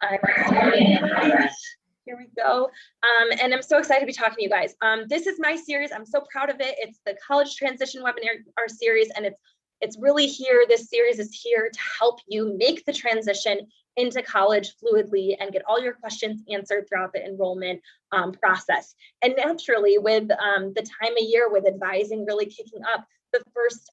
Here we go. And I'm so excited to be talking to you guys. This is my series. I'm so proud of it. It's the college transition webinar series, and it's really here. This series is here to help you make the transition into college fluidly and get all your questions answered throughout the enrollment process. And naturally, with the time of year with advising really kicking up, the first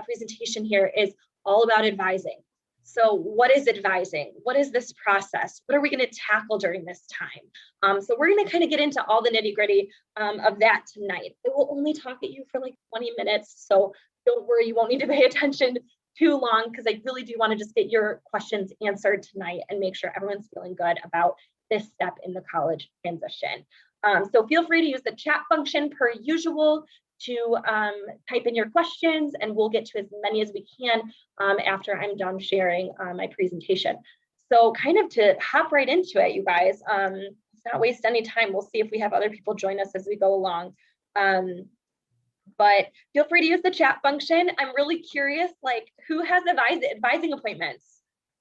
presentation here is all about advising. So what is advising? What is this process? What are we going to tackle during this time? So we're going to kind of get into all the nitty gritty of that tonight. It will only talk at you for like 20 minutes. So don't worry, you won't need to pay attention too long, because I really do want to just get your questions answered tonight and make sure everyone's feeling good about this step in the college transition. So feel free to use the chat function per usual to type in your questions, and we'll get to as many as we can after I'm done sharing my presentation. So kind of to hop right into it, you guys, let's not waste any time. We'll see if we have other people join us as we go along. But feel free to use the chat function. I'm really curious, like, who has advising appointments?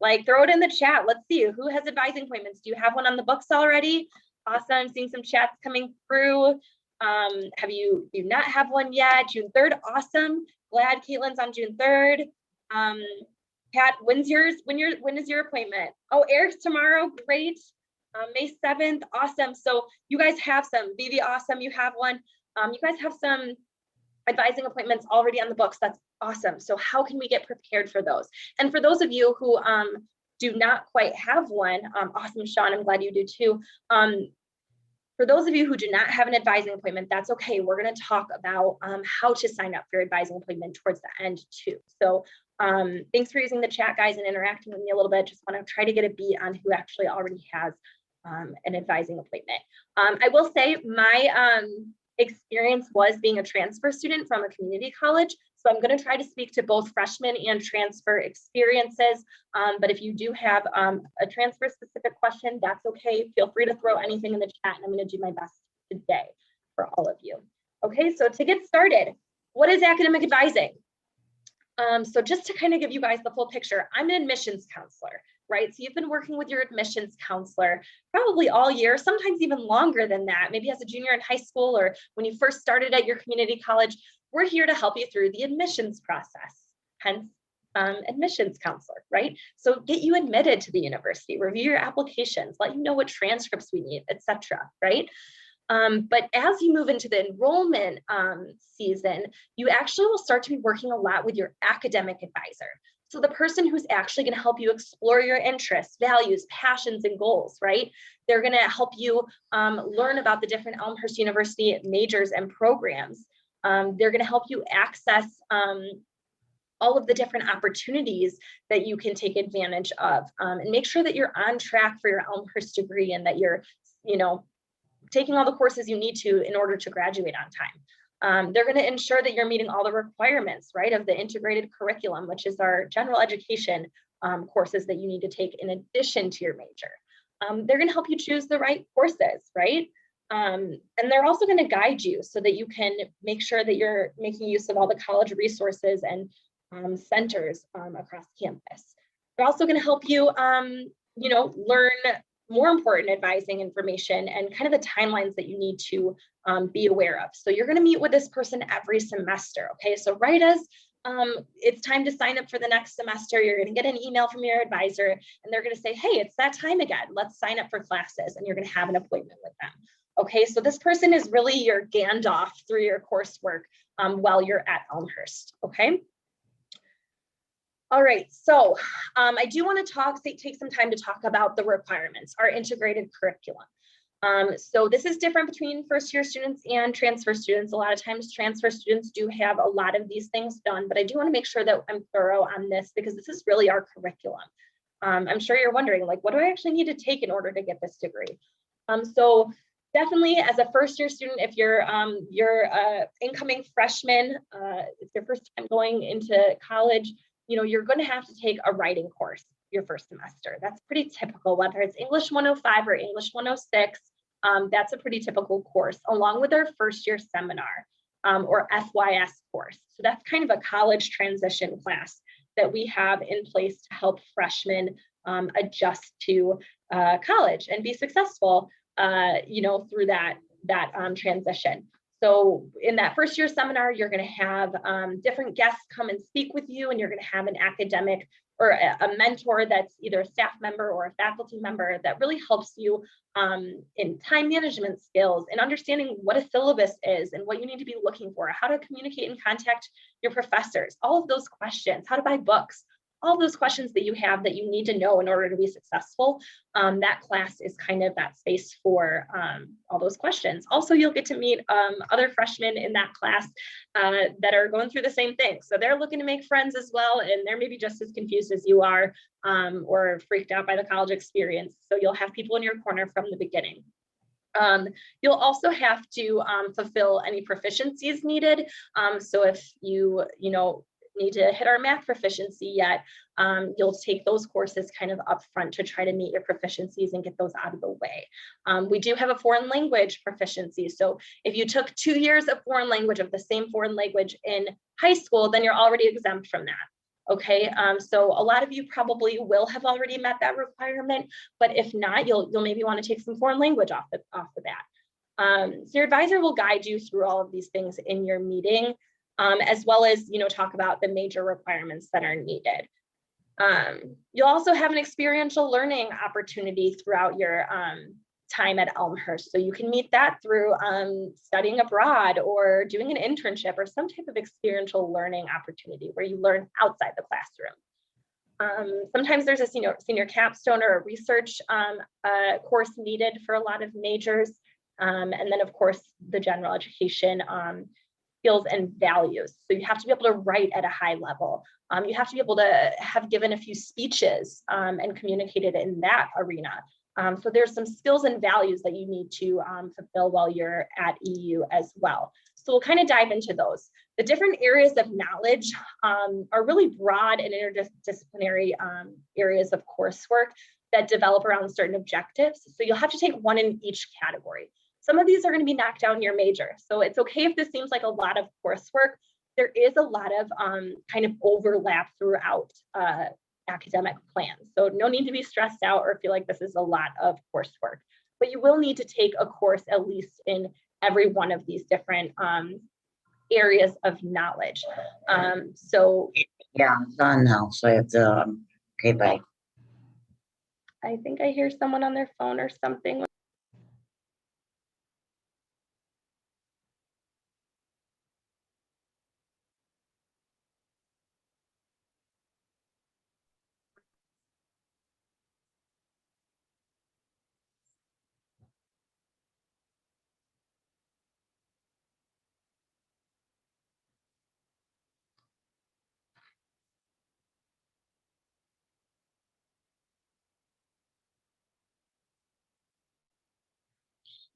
Like, throw it in the chat. Let's see, who has advising appointments? Do you have one on the books already? Awesome, I'm seeing some chats coming through. Do you not have one yet? June 3rd, awesome. Glad Caitlin's on June 3rd. Pat, when is your appointment? Oh, Eric's tomorrow, great. May 7th, awesome. So you guys have some, Vivi, awesome, you have one. You guys have some advising appointments already on the books. That's awesome. So how can we get prepared for those? And for those of you who do not quite have one, awesome, Sean, I'm glad you do too. For those of you who do not have an advising appointment, that's okay. We're going to talk about how to sign up for your advising appointment towards the end too. So thanks for using the chat, guys, and interacting with me a little bit. Just want to try to get a beat on who actually already has an advising appointment. I will say my experience was being a transfer student from a community college. So I'm going to try to speak to both freshman and transfer experiences. But if you do have a transfer specific question, that's okay. Feel free to throw anything in the chat, and I'm going to do my best today for all of you. Okay, so to get started, what is academic advising? So just to kind of give you guys the full picture, I'm an admissions counselor, right? So you've been working with your admissions counselor probably all year, sometimes even longer than that, maybe as a junior in high school or when you first started at your community college. We're here to help you through the admissions process, hence admissions counselor, right? So get you admitted to the university, review your applications, let you know what transcripts we need, etc., right? But as you move into the enrollment season, you actually will start to be working a lot with your academic advisor. So the person who's actually going to help you explore your interests, values, passions, and goals, right? They're going to help you learn about the different Elmhurst University majors and programs. They're going to help you access all of the different opportunities that you can take advantage of, and make sure that you're on track for your Elmhurst degree and that you're, taking all the courses you need to in order to graduate on time. They're going to ensure that you're meeting all the requirements, right, of the integrated curriculum, which is our general education courses that you need to take in addition to your major. They're going to help you choose the right courses, right? And they're also going to guide you so that you can make sure that you're making use of all the college resources and centers across campus. They're also going to help you, learn more important advising information and kind of the timelines that you need to be aware of. So you're going to meet with this person every semester. Okay, so right as it's time to sign up for the next semester, you're going to get an email from your advisor, and they're going to say, hey, it's that time again. Let's sign up for classes, and you're going to have an appointment with them. Okay, so this person is really your Gandalf through your coursework while you're at Elmhurst. Okay. All right, so I do want to take some time to talk about the requirements, our integrated curriculum. So this is different between first-year students and transfer students. A lot of times transfer students do have a lot of these things done, but I do want to make sure that I'm thorough on this because this is really our curriculum. I'm sure you're wondering, like, what do I actually need to take in order to get this degree? So definitely as a first-year student, if you're incoming freshman, it's your first time going into college, you're going to have to take a writing course your first semester. That's pretty typical, whether it's English 105 or English 106. That's a pretty typical course, along with our first year seminar or FYS course. So that's kind of a college transition class that we have in place to help freshmen adjust to college and be successful, you know, through that transition. So in that first year seminar, you're going to have different guests come and speak with you, and you're going to have an academic or a mentor that's either a staff member or a faculty member that really helps you in time management skills and understanding what a syllabus is and what you need to be looking for, how to communicate and contact your professors, all of those questions, how to buy books, all those questions that you have that you need to know in order to be successful. That class is kind of that space for all those questions. Also, you'll get to meet other freshmen in that class that are going through the same thing. So they're looking to make friends as well, and they're maybe just as confused as you are or freaked out by the college experience. So you'll have people in your corner from the beginning. You'll also have to fulfill any proficiencies needed. So if you need to hit our math proficiency yet, you'll take those courses kind of upfront to try to meet your proficiencies and get those out of the way. We do have a foreign language proficiency. So if you took 2 years of foreign language of the same foreign language in high school, then you're already exempt from that. Okay, so a lot of you probably will have already met that requirement, but if not, you'll maybe want to take some foreign language off the bat. So your advisor will guide you through all of these things in your meeting. As well as, talk about the major requirements that are needed. You'll also have an experiential learning opportunity throughout your time at Elmhurst. So you can meet that through studying abroad or doing an internship or some type of experiential learning opportunity where you learn outside the classroom. Sometimes there's a senior capstone or a research course needed for a lot of majors. And then of course, the general education skills and values. So you have to be able to write at a high level. You have to be able to have given a few speeches and communicated in that arena. So there's some skills and values that you need to fulfill while you're at EU as well. So we'll kind of dive into those. The different areas of knowledge are really broad and interdisciplinary areas of coursework that develop around certain objectives. So you'll have to take one in each category. Some of these are going to be knocked down your major. So it's okay if this seems like a lot of coursework. There is a lot of kind of overlap throughout academic plans. So no need to be stressed out or feel like this is a lot of coursework, but you will need to take a course at least in every one of these different areas of knowledge. So yeah, I'm done now. So I have to, okay, bye. I think I hear someone on their phone or something.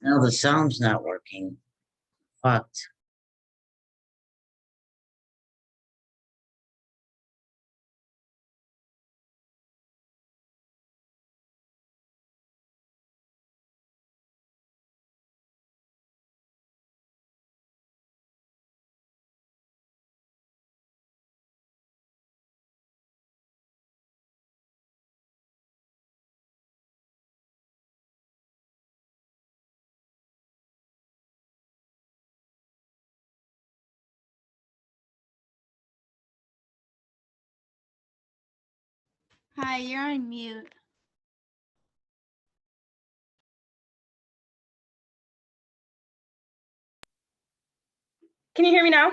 No, the sound's not working. Fucked. Hi, you're on mute. Can you hear me now?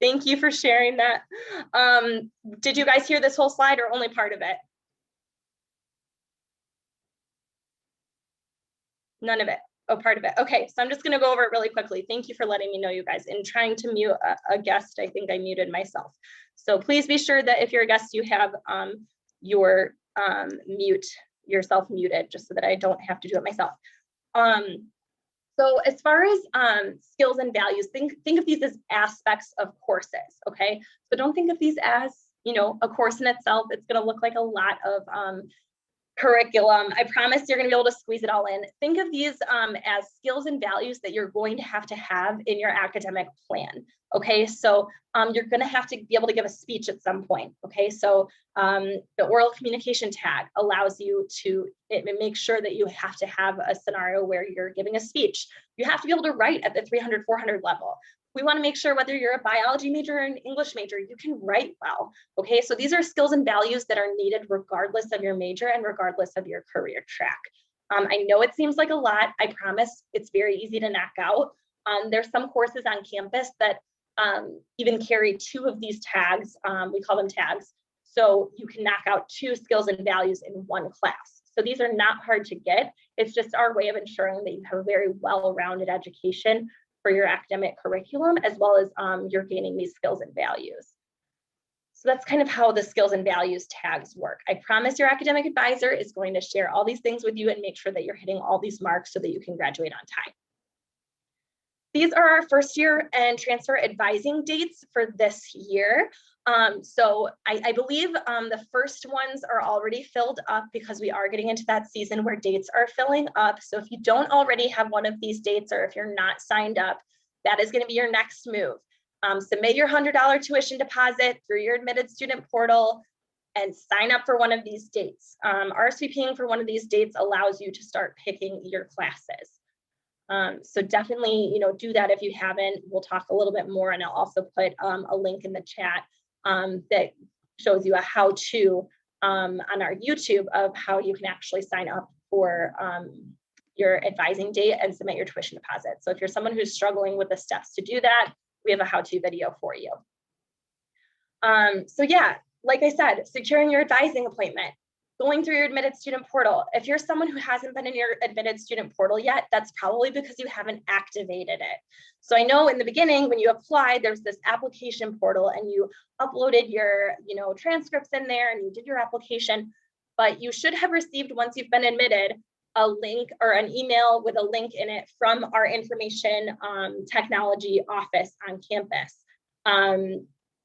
Thank you for sharing that. Did you guys hear this whole slide or only part of it? None of it. Oh, part of it. Okay, so I'm just going to go over it really quickly. Thank you for letting me know, you guys. In trying to mute a guest, I think I muted myself. So please be sure that if you're a guest, you have your yourself muted, just so that I don't have to do it myself. So as far as skills and values, think of these as aspects of courses, okay? So don't think of these as, a course in itself. It's going to look like a lot of curriculum. I promise you're going to be able to squeeze it all in. Think of these as skills and values that you're going to have in your academic plan. Okay, so you're going to have to be able to give a speech at some point. Okay, so the oral communication tag allows you to make sure that you have to have a scenario where you're giving a speech. You have to be able to write at the 300, 400 level. We want to make sure whether you're a biology major or an English major, you can write well. Okay, so these are skills and values that are needed regardless of your major and regardless of your career track. I know it seems like a lot. I promise it's very easy to knock out. There's some courses on campus that even carry 2 of these tags. We call them tags. So you can knock out 2 skills and values in 1 class. So these are not hard to get. It's just our way of ensuring that you have a very well-rounded education for your academic curriculum, as well as you're gaining these skills and values. So that's kind of how the skills and values tags work. I promise your academic advisor is going to share all these things with you and make sure that you're hitting all these marks so that you can graduate on time. These are our first year and transfer advising dates for this year. So I believe the first ones are already filled up because we are getting into that season where dates are filling up. So if you don't already have one of these dates, or if you're not signed up, that is going to be your next move. Submit your $100 tuition deposit through your admitted student portal and sign up for one of these dates. RSVPing for one of these dates allows you to start picking your classes. So definitely, do that if you haven't. We'll talk a little bit more, and I'll also put a link in the chat that shows you a how-to on our YouTube of how you can actually sign up for your advising date and submit your tuition deposit. So if you're someone who's struggling with the steps to do that, we have a how-to video for you. So yeah, like I said, securing your advising appointment, going through your admitted student portal. If you're someone who hasn't been in your admitted student portal yet, that's probably because you haven't activated it. So I know in the beginning when you applied, there's this application portal and you uploaded your transcripts in there and you did your application, but you should have received, once you've been admitted, a link or an email with a link in it from our information technology office on campus.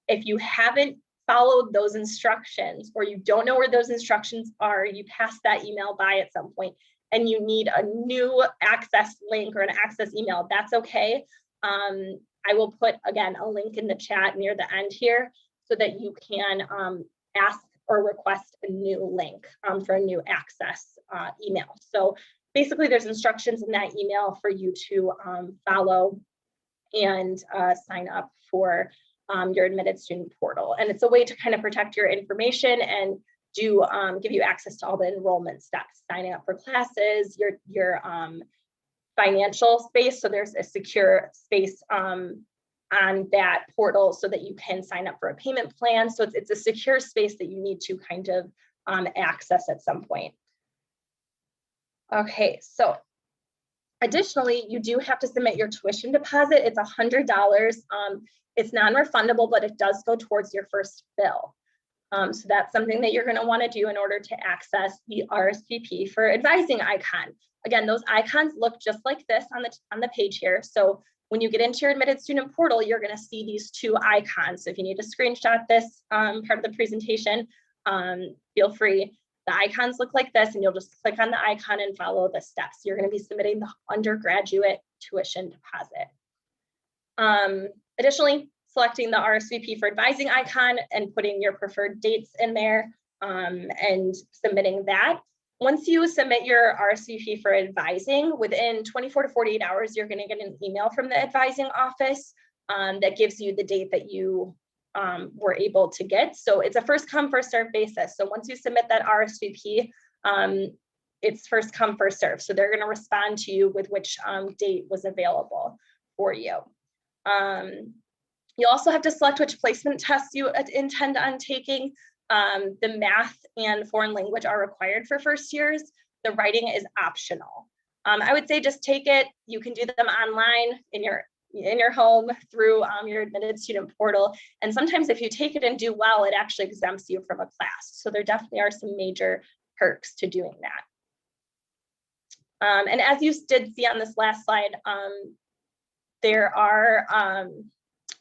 If you haven't followed those instructions, or you don't know where those instructions are, you pass that email by at some point and you need a new access link or an access email, that's okay. I will put, again, a link in the chat near the end here so that you can ask or request a new link for a new access email. So basically there's instructions in that email for you to follow and sign up for your admitted student portal. And it's a way to kind of protect your information and give you access to all the enrollment steps, signing up for classes, your financial space. So there's a secure space on that portal so that you can sign up for a payment plan. So it's a secure space that you need to kind of access at some point. Okay, so additionally, you do have to submit your tuition deposit. It's $100. It's non-refundable, but it does go towards your first bill. So that's something that you're going to want to do in order to access the RSVP for advising icon. Again, those icons look just like this on the page here. So when you get into your admitted student portal, you're going to see these 2 icons. So if you need to screenshot this part of the presentation, feel free. The icons look like this, and you'll just click on the icon and follow the steps. You're going to be submitting the undergraduate tuition deposit. Additionally, selecting the RSVP for advising icon and putting your preferred dates in there and submitting that. Once you submit your RSVP for advising, within 24 to 48 hours, you're going to get an email from the advising office that gives you the date that you were able to get. So it's a first come, first serve basis. So once you submit that RSVP, it's first come, first serve. So they're going to respond to you with which date was available for you. You also have to select which placement tests you intend on taking. The math and foreign language are required for first years. The writing is optional. I would say just take it. You can do them online in your home through your admitted student portal. And sometimes if you take it and do well, it actually exempts you from a class. So there definitely are some major perks to doing that. And as you did see on this last slide, there are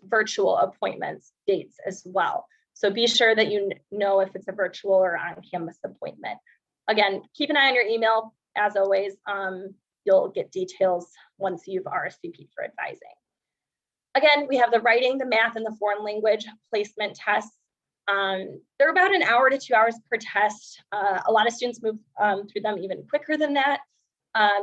virtual appointments dates as well. So be sure that you know if it's a virtual or on-campus appointment. Again, keep an eye on your email. As always, you'll get details once you've RSVP'd for advising. Again, we have the writing, the math, and the foreign language placement tests. They're about an hour to 2 hours per test. A lot of students move through them even quicker than that.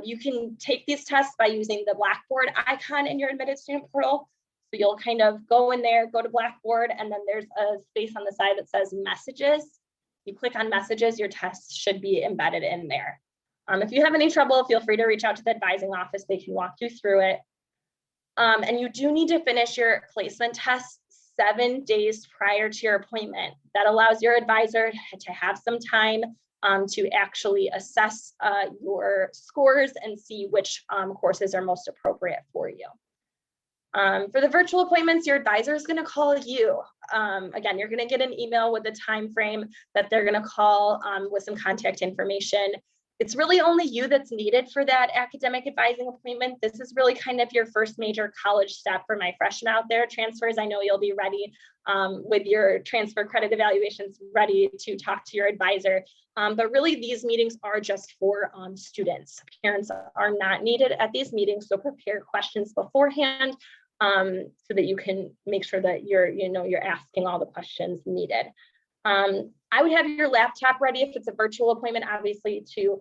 You can take these tests by using the Blackboard icon in your admitted student portal. So you'll kind of go in there, go to Blackboard, and then there's a space on the side that says messages. You click on messages, your tests should be embedded in there. If you have any trouble, feel free to reach out to the advising office. They can walk you through it. And you do need to finish your placement test 7 days prior to your appointment. That allows your advisor to have some time to actually assess your scores and see which courses are most appropriate for you. For the virtual appointments, your advisor is going to call you. Again, you're going to get an email with the time frame that they're going to call with some contact information. It's really only you that's needed for that academic advising appointment. This is really kind of your first major college step for my freshmen out there. Transfers, I know you'll be ready with your transfer credit evaluations ready to talk to your advisor. But really these meetings are just for students. Parents are not needed at these meetings, so prepare questions beforehand so that you can make sure that you're asking all the questions needed. I would have your laptop ready if it's a virtual appointment, obviously, to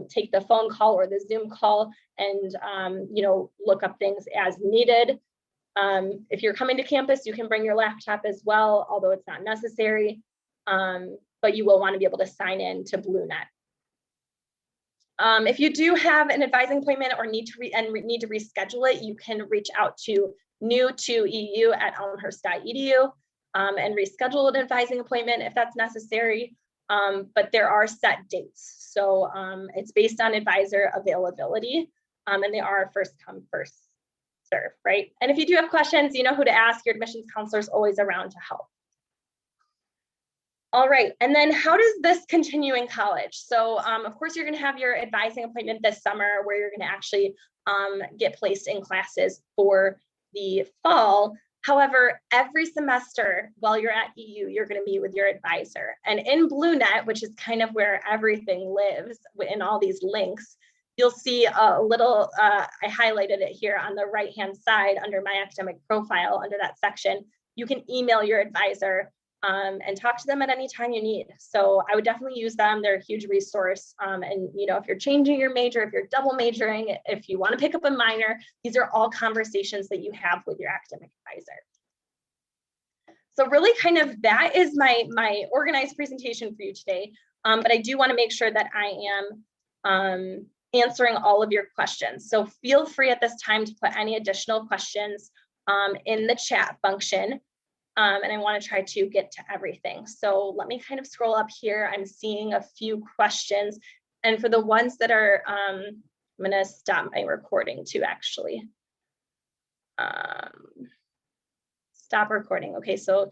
take the phone call or the Zoom call and look up things as needed. If you're coming to campus, you can bring your laptop as well, although it's not necessary, but you will want to be able to sign in to BlueNet. If you do have an advising appointment or need to reschedule it, you can reach out to new2eu@elmhurst.edu. And reschedule an advising appointment if that's necessary, but there are set dates. So it's based on advisor availability, and they are first come, first serve, right? And if you do have questions, you know who to ask. Your admissions counselor is always around to help. All right, and then how does this continue in college? So of course, you're gonna have your advising appointment this summer where you're gonna actually get placed in classes for the fall. However, every semester while you're at EU, you're going to meet with your advisor. And in BlueNet, which is kind of where everything lives in all these links, you'll see a little, I highlighted it here on the right-hand side under my academic profile, under that section. You can email your advisor and talk to them at any time you need. So I would definitely use them. They're a huge resource. And if you're changing your major, if you're double majoring, if you want to pick up a minor, these are all conversations that you have with your academic advisor. So really kind of that is my organized presentation for you today. But I do want to make sure that I am answering all of your questions. So feel free at this time to put any additional questions in the chat function. And I want to try to get to everything. So let me kind of scroll up here. I'm seeing a few questions. And for the ones that are, I'm going to stop my recording too, actually. Stop recording. Okay, so